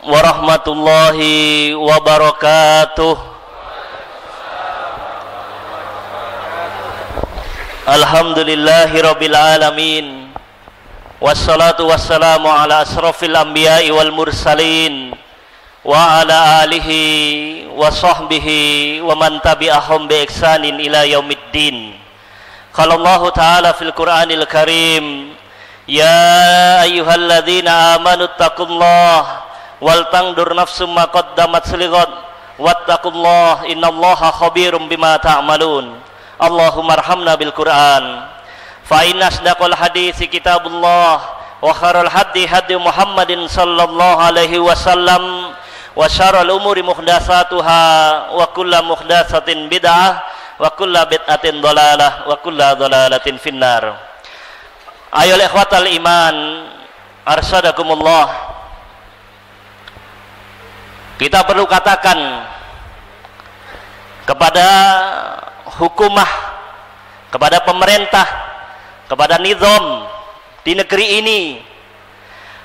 warahmatullahi wabarakatuh. Alhamdulillahi rabbil alamin, wassalatu wassalamu ala asrafil anbiya'i wal mursalin wa ala alihi wa sahbihi wa man tabi'ahum bi ihsanin ila yaumiddin. Qala Allah ta'ala fil Qur'anil Karim, ya ayyuhalladzina amanu taqullaha wal tandur nafsum ma qaddamat lighad wattaqullaha innallaha khabirum bima ta'malun. Allahumma arhamna bil Qur'an. Fa inna asdaqal haditsi kitabullah wa khairul hadi hadi Muhammadin sallallahu alaihi wasallam wa syarrul umuri muhdatsatuha wa kullu muhdatsatin bid'ah wa kullu bid'atin dhalalah wa kullu dhalalatin finnar. Ayo ikhwatal iman, arsyadakumullah. Kita perlu katakan kepada hukumah, kepada pemerintah, kepada nizam di negeri ini,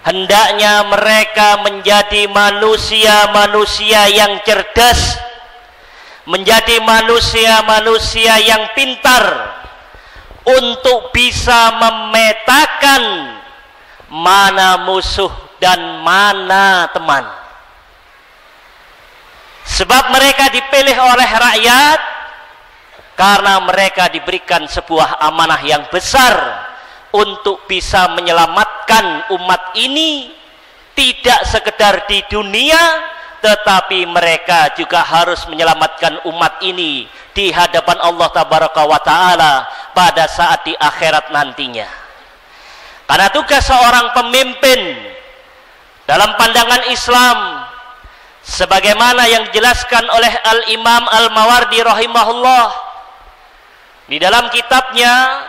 hendaknya mereka menjadi manusia-manusia yang cerdas, menjadi manusia-manusia yang pintar untuk bisa memetakan mana musuh dan mana teman. Sebab mereka dipilih oleh rakyat karena mereka diberikan sebuah amanah yang besar untuk bisa menyelamatkan umat ini, tidak sekedar di dunia, tetapi mereka juga harus menyelamatkan umat ini di hadapan Allah Tabaraka wa Ta'ala pada saat di akhirat nantinya. Karena tugas seorang pemimpin dalam pandangan Islam, sebagaimana yang dijelaskan oleh Al-Imam Al-Mawardi rahimahullah di dalam kitabnya,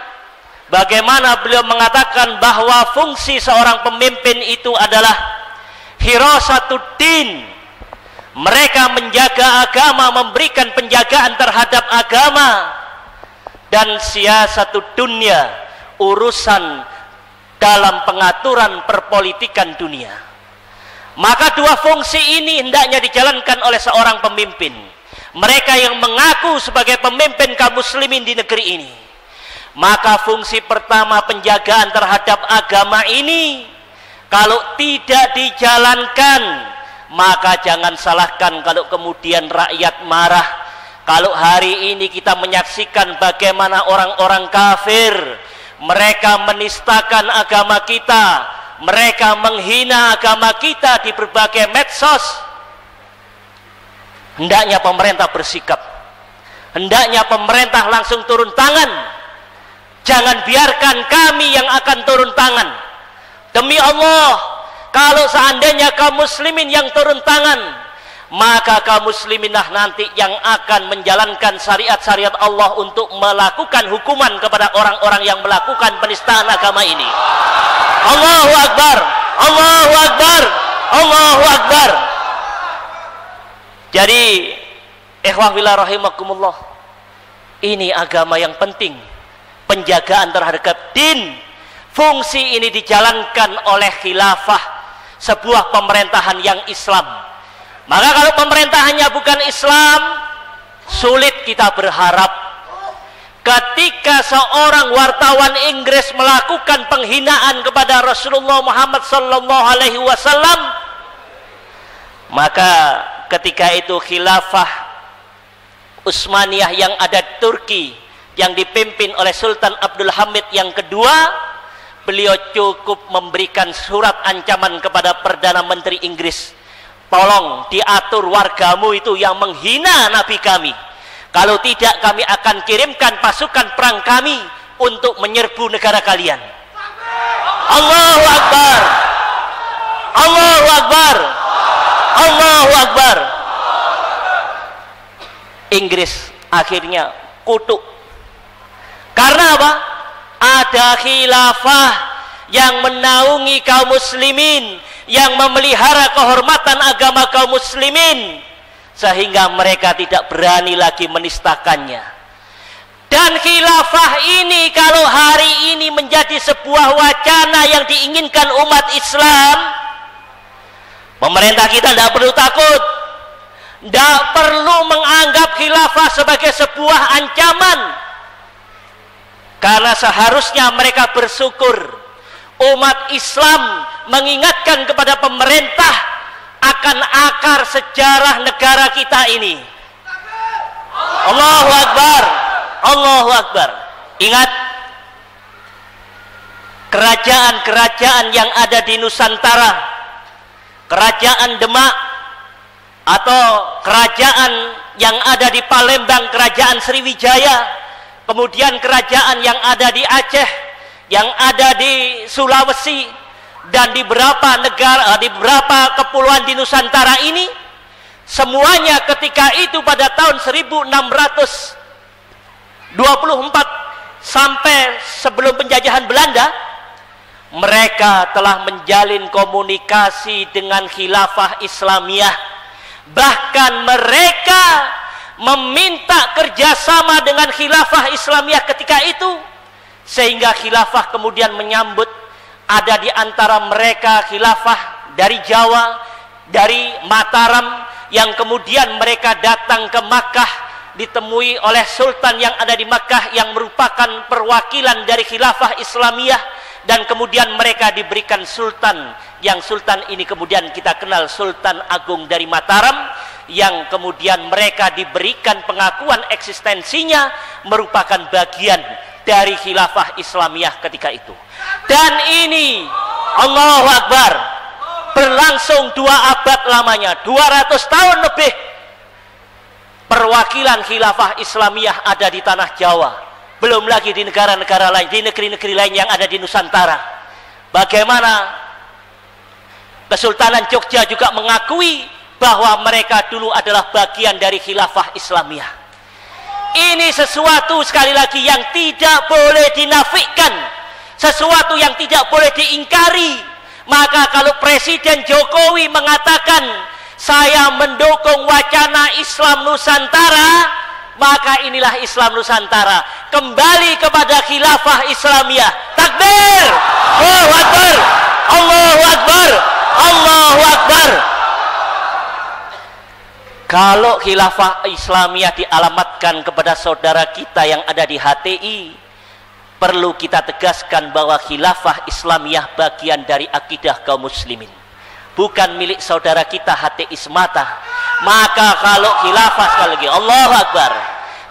bagaimana beliau mengatakan bahwa fungsi seorang pemimpin itu adalah hirasatuddin. Mereka menjaga agama, memberikan penjagaan terhadap agama, dan siasatud dunya, urusan dalam pengaturan perpolitikan dunia. Maka dua fungsi ini hendaknya dijalankan oleh seorang pemimpin. Mereka yang mengaku sebagai pemimpin kaum muslimin di negeri ini, maka fungsi pertama penjagaan terhadap agama ini kalau tidak dijalankan, maka jangan salahkan kalau kemudian rakyat marah. Kalau hari ini kita menyaksikan bagaimana orang-orang kafir, mereka menistakan agama kita, mereka menghina agama kita di berbagai medsos. Hendaknya pemerintah bersikap, hendaknya pemerintah langsung turun tangan. Jangan biarkan kami yang akan turun tangan. Demi Allah, kalau seandainya kaum muslimin yang turun tangan, maka kaum musliminah nanti yang akan menjalankan syariat-syariat Allah untuk melakukan hukuman kepada orang-orang yang melakukan penistaan agama ini. Allahu Akbar, Allahu Akbar, Allahu Akbar. Jadi, ikhwah fillah rahimakumullah, ini agama yang penting, penjagaan terhadap din. Fungsi ini dijalankan oleh khilafah, sebuah pemerintahan yang Islam. Maka kalau pemerintahannya bukan Islam, sulit kita berharap. Ketika seorang wartawan Inggris melakukan penghinaan kepada Rasulullah Muhammad sallallahu alaihi wasallam, maka ketika itu khilafah Utsmaniyah yang ada di Turki, yang dipimpin oleh Sultan Abdul Hamid yang kedua, beliau cukup memberikan surat ancaman kepada Perdana Menteri Inggris, tolong diatur wargamu itu yang menghina Nabi kami, kalau tidak kami akan kirimkan pasukan perang kami untuk menyerbu negara kalian. Allahu Akbar, Allahu Akbar, Allahu Akbar. Inggris akhirnya kutuk. Karena apa? Ada khilafah yang menaungi kaum muslimin, yang memelihara kehormatan agama kaum muslimin, sehingga mereka tidak berani lagi menistakannya. Dan khilafah ini kalau hari ini menjadi sebuah wacana yang diinginkan umat Islam, pemerintah kita tidak perlu takut, tidak perlu menganggap khilafah sebagai sebuah ancaman, karena seharusnya mereka bersyukur umat Islam mengingatkan kepada pemerintah akan akar sejarah negara kita ini. Allahu Akbar, Allahu Akbar. Ingat, kerajaan-kerajaan yang ada di Nusantara, kerajaan Demak atau kerajaan yang ada di Palembang, kerajaan Sriwijaya, kemudian kerajaan yang ada di Aceh, yang ada di Sulawesi, dan di beberapa negara, di beberapa kepulauan di Nusantara ini, semuanya ketika itu pada tahun 1624 sampai sebelum penjajahan Belanda, mereka telah menjalin komunikasi dengan khilafah Islamiyah. Bahkan mereka meminta kerjasama dengan khilafah Islamiyah ketika itu, sehingga khilafah kemudian menyambut. Ada di antara mereka khilafah dari Jawa, dari Mataram, yang kemudian mereka datang ke Makkah, ditemui oleh sultan yang ada di Makkah yang merupakan perwakilan dari khilafah Islamiyah, dan kemudian mereka diberikan sultan, yang sultan ini kemudian kita kenal Sultan Agung dari Mataram, yang kemudian mereka diberikan pengakuan eksistensinya merupakan bagian dari khilafah Islamiyah ketika itu. Dan ini, Allahu Akbar, berlangsung 2 abad lamanya, 200 tahun lebih perwakilan khilafah Islamiyah ada di tanah Jawa, belum lagi di negara-negara lain, di negeri-negeri lain yang ada di Nusantara. Bagaimana Kesultanan Jogja juga mengakui bahwa mereka dulu adalah bagian dari khilafah Islamiyah. Ini sesuatu sekali lagi yang tidak boleh dinafikan, sesuatu yang tidak boleh diingkari. Maka kalau Presiden Jokowi mengatakan saya mendukung wacana Islam Nusantara, maka inilah Islam Nusantara, kembali kepada khilafah Islamiyah. Takbir, Allahu Akbar, Allahu Akbar, Allahu Akbar. Kalau khilafah Islamiyah dialamatkan kepada saudara kita yang ada di HTI, perlu kita tegaskan bahwa khilafah Islamiyah bagian dari akidah kaum muslimin, bukan milik saudara kita HTI semata. Maka kalau khilafah, sekali lagi Allahu Akbar,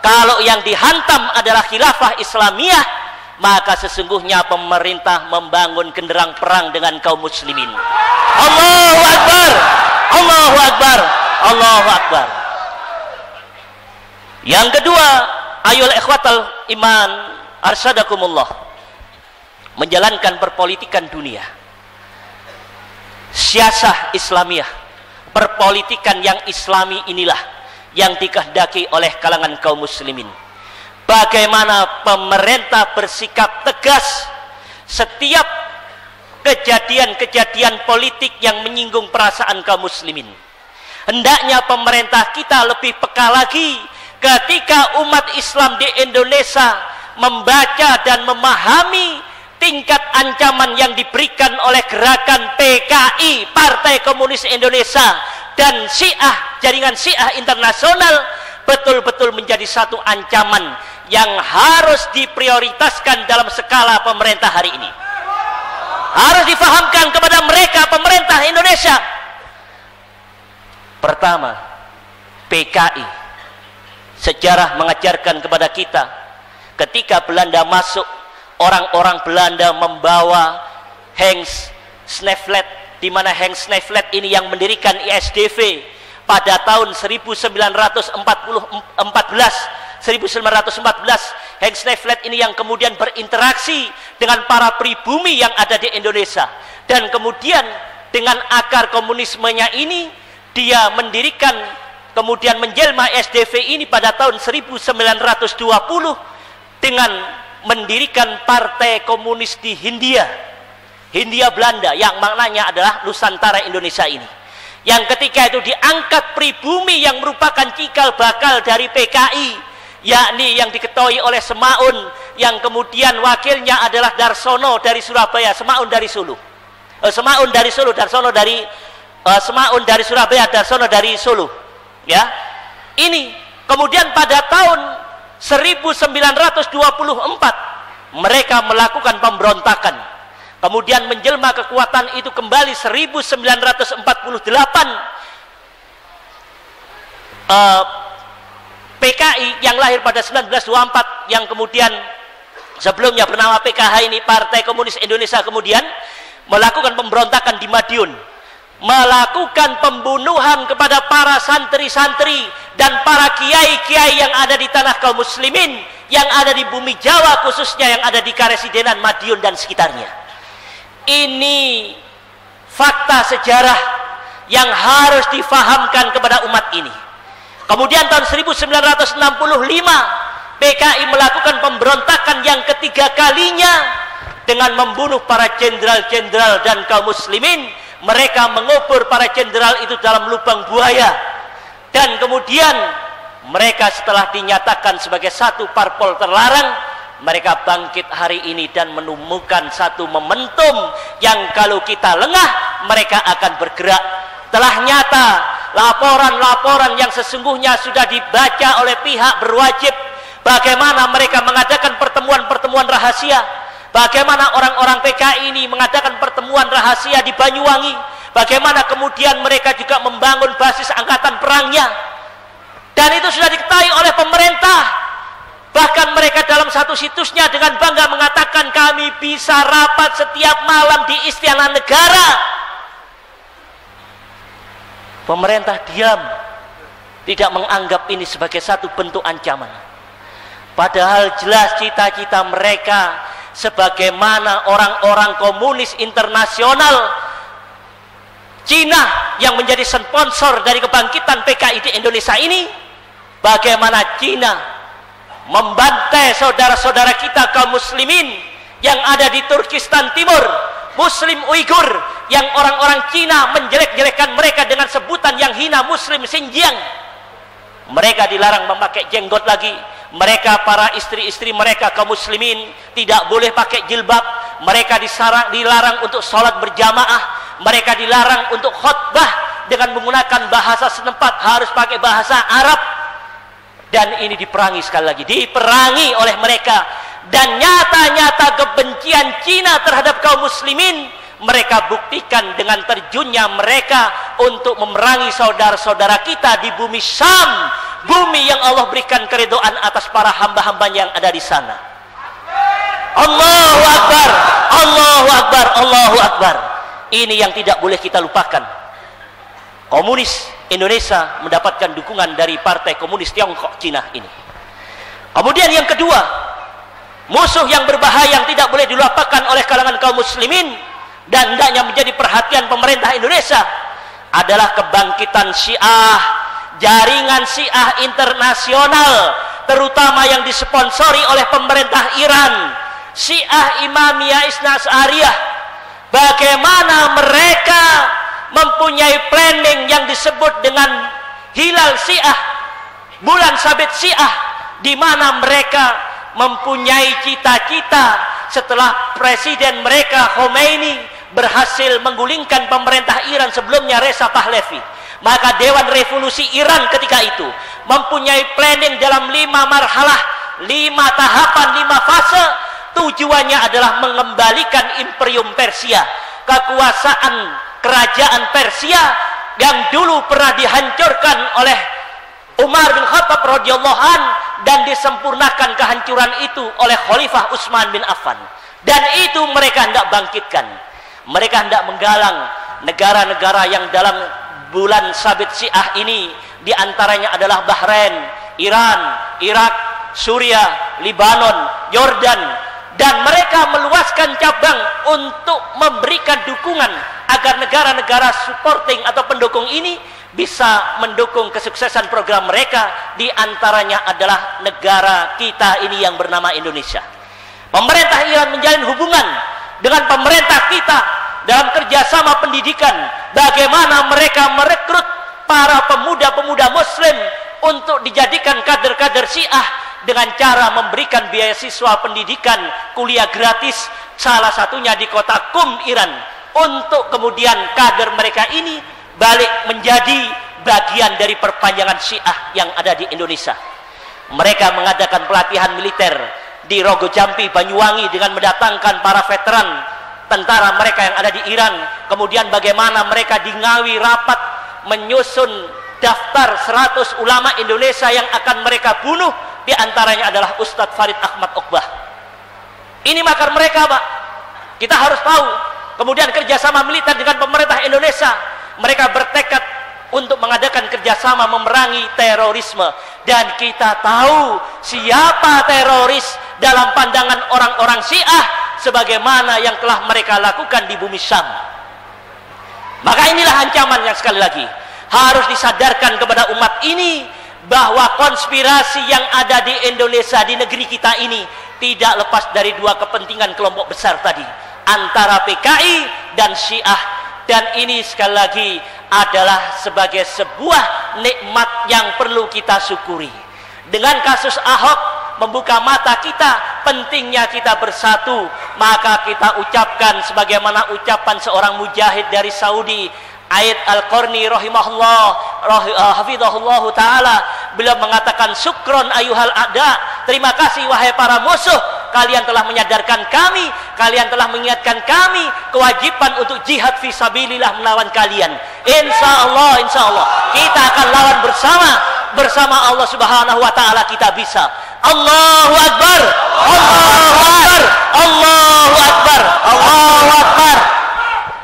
kalau yang dihantam adalah khilafah Islamiyah, maka sesungguhnya pemerintah membangun genderang perang dengan kaum muslimin. Allahu Akbar, Allahu Akbar, Allahu Akbar. Yang kedua, ayol ikhwatal iman arsyadakumullah, menjalankan perpolitikan dunia, siasah Islamiyah, perpolitikan yang Islami inilah yang dikehendaki oleh kalangan kaum muslimin. Bagaimana pemerintah bersikap tegas setiap kejadian-kejadian politik yang menyinggung perasaan kaum muslimin. Hendaknya pemerintah kita lebih peka lagi ketika umat Islam di Indonesia membaca dan memahami tingkat ancaman yang diberikan oleh gerakan PKI, Partai Komunis Indonesia, dan Syiah, jaringan Syiah internasional, betul-betul menjadi satu ancaman yang harus diprioritaskan dalam skala pemerintah hari ini. Harus difahamkan kepada mereka, pemerintah Indonesia. Pertama, PKI, sejarah mengajarkan kepada kita, ketika Belanda masuk, orang-orang Belanda membawa Hans Sneevliet, di mana Hans Sneevliet ini yang mendirikan ISDV pada tahun 1914. Hans Sneevliet ini yang kemudian berinteraksi dengan para pribumi yang ada di Indonesia, dan kemudian dengan akar komunismenya ini dia mendirikan, kemudian menjelma SDV ini pada tahun 1920 dengan mendirikan Partai Komunis di Hindia Belanda, yang maknanya adalah Nusantara Indonesia ini, yang ketika itu diangkat pribumi yang merupakan cikal bakal dari PKI, yakni yang diketuai oleh Semaun, yang kemudian wakilnya adalah Darsono dari Surabaya, Semaun dari Solo. Semaun dari Solo, Darsono dari Semaun dari Surabaya, Darsono dari Solo. Ya. Ini kemudian pada tahun 1924 mereka melakukan pemberontakan. Kemudian menjelma kekuatan itu kembali 1948. PKI yang lahir pada 1924 yang kemudian sebelumnya bernama PKH ini, Partai Komunis Indonesia, kemudian melakukan pemberontakan di Madiun, melakukan pembunuhan kepada para santri-santri dan para kiai-kiai yang ada di tanah kaum muslimin, yang ada di bumi Jawa, khususnya yang ada di Karesidenan, Madiun dan sekitarnya. Ini fakta sejarah yang harus difahamkan kepada umat ini. Kemudian tahun 1965 PKI melakukan pemberontakan yang ketiga kalinya dengan membunuh para jenderal-jenderal dan kaum muslimin. Mereka mengubur para jenderal itu dalam lubang buaya, dan kemudian mereka setelah dinyatakan sebagai satu parpol terlarang, mereka bangkit hari ini dan menemukan satu momentum yang kalau kita lengah mereka akan bergerak. Telah nyata laporan-laporan yang sesungguhnya sudah dibaca oleh pihak berwajib, bagaimana mereka mengadakan pertemuan-pertemuan rahasia, bagaimana orang-orang PKI ini mengadakan pertemuan rahasia di Banyuwangi, bagaimana kemudian mereka juga membangun basis angkatan perangnya, dan itu sudah diketahui oleh pemerintah. Bahkan mereka dalam satu situsnya dengan bangga mengatakan kami bisa rapat setiap malam di Istana Negara. Pemerintah diam, tidak menganggap ini sebagai satu bentuk ancaman. Padahal jelas cita-cita mereka sebagaimana orang-orang komunis internasional Cina yang menjadi sponsor dari kebangkitan PKI di Indonesia ini, bagaimana Cina membantai saudara-saudara kita kaum muslimin yang ada di Turkistan Timur, Muslim Uighur, yang orang-orang Cina menjelek-jelekkan mereka dengan sebutan yang hina, Muslim Xinjiang. Mereka dilarang memakai jenggot lagi. Mereka, para istri-istri mereka kaum muslimin tidak boleh pakai jilbab. Mereka dilarang untuk sholat berjamaah. Mereka dilarang untuk khutbah dengan menggunakan bahasa setempat, harus pakai bahasa Arab. Dan ini diperangi, sekali lagi diperangi oleh mereka. Dan nyata-nyata kebencian Cina terhadap kaum muslimin mereka buktikan dengan terjunnya mereka untuk memerangi saudara-saudara kita di bumi Syam, bumi yang Allah berikan keridhaan atas para hamba-hambanya yang ada di sana. Allahu Akbar, Allahu Akbar, Allahu Akbar. Ini yang tidak boleh kita lupakan. Komunis Indonesia mendapatkan dukungan dari Partai Komunis Tiongkok Cina ini. Kemudian yang kedua, musuh yang berbahaya yang tidak boleh dilupakan oleh kalangan kaum muslimin dan hendaknya menjadi perhatian pemerintah Indonesia adalah kebangkitan Syiah, jaringan Syiah internasional, terutama yang disponsori oleh pemerintah Iran, Syiah Imamiyah Isna Asy'ariyah. Bagaimana mereka mempunyai planning yang disebut dengan hilal Syiah, bulan sabit Syiah, di mana mereka mempunyai cita-cita setelah presiden mereka Khomeini berhasil menggulingkan pemerintah Iran sebelumnya, Reza Pahlavi. Maka Dewan Revolusi Iran ketika itu mempunyai planning dalam 5 marhalah, 5 tahapan, 5 fase. Tujuannya adalah mengembalikan Imperium Persia, kekuasaan kerajaan Persia yang dulu pernah dihancurkan oleh Umar bin Khattab radhiyallahu an, dan disempurnakan kehancuran itu oleh Khalifah Utsman bin Affan. Dan itu mereka hendak bangkitkan. Mereka hendak menggalang negara-negara yang dalam bulan sabit Syiah ini, diantaranya adalah Bahrain, Iran, Irak, Suriah, Libanon, Yordan, dan mereka meluaskan cabang untuk memberikan dukungan agar negara-negara supporting atau pendukung ini bisa mendukung kesuksesan program mereka. Di antaranya adalah negara kita ini yang bernama Indonesia. Pemerintah Iran menjalin hubungan dengan pemerintah kita dalam kerjasama pendidikan, bagaimana mereka merekrut para pemuda-pemuda muslim untuk dijadikan kader-kader Syiah dengan cara memberikan beasiswa pendidikan kuliah gratis, salah satunya di kota Qum, Iran, untuk kemudian kader mereka ini balik menjadi bagian dari perpanjangan Syiah yang ada di Indonesia. Mereka mengadakan pelatihan militer di Rogo Jampi, Banyuwangi, dengan mendatangkan para veteran tentara mereka yang ada di Iran. Kemudian bagaimana mereka di Ngawi rapat menyusun daftar 100 ulama Indonesia yang akan mereka bunuh, di antaranya adalah Ustadz Farid Ahmad Okbah. Ini makar mereka, Pak. Kita harus tahu. Kemudian kerjasama militer dengan pemerintah Indonesia, mereka bertekad untuk mengadakan kerjasama memerangi terorisme. Dan kita tahu siapa teroris dalam pandangan orang-orang Syiah, sebagaimana yang telah mereka lakukan di bumi Syam. Maka inilah ancaman yang sekali lagi harus disadarkan kepada umat ini, bahwa konspirasi yang ada di Indonesia, di negeri kita ini, tidak lepas dari dua kepentingan kelompok besar tadi, antara PKI dan Syiah. Dan ini sekali lagi adalah sebagai sebuah nikmat yang perlu kita syukuri. Dengan kasus Ahok membuka mata kita, pentingnya kita bersatu. Maka kita ucapkan sebagaimana ucapan seorang mujahid dari Saudi, Aid Al-Qarni rahimahullah, hafizahullah ta'ala, beliau mengatakan, syukron ayuhal a'da, terima kasih wahai para musuh, kalian telah menyadarkan kami, kalian telah mengingatkan kami kewajiban untuk jihad fisabilillah melawan kalian. Insya Allah kita akan lawan bersama Allah subhanahu wa ta'ala. Kita bisa. Allahu Akbar, Allahu Akbar, Allahu Akbar, Allahu Akbar.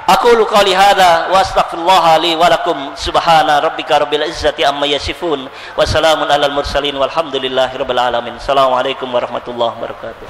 Aqulu qouli hadza wa astaghfirullah li wa lakum. Subhana rabbika rabbil izzati amma yasifun wa salamun alal mursalin walhamdulillahi rabbil alamin. Assalamualaikum warahmatullahi wabarakatuh.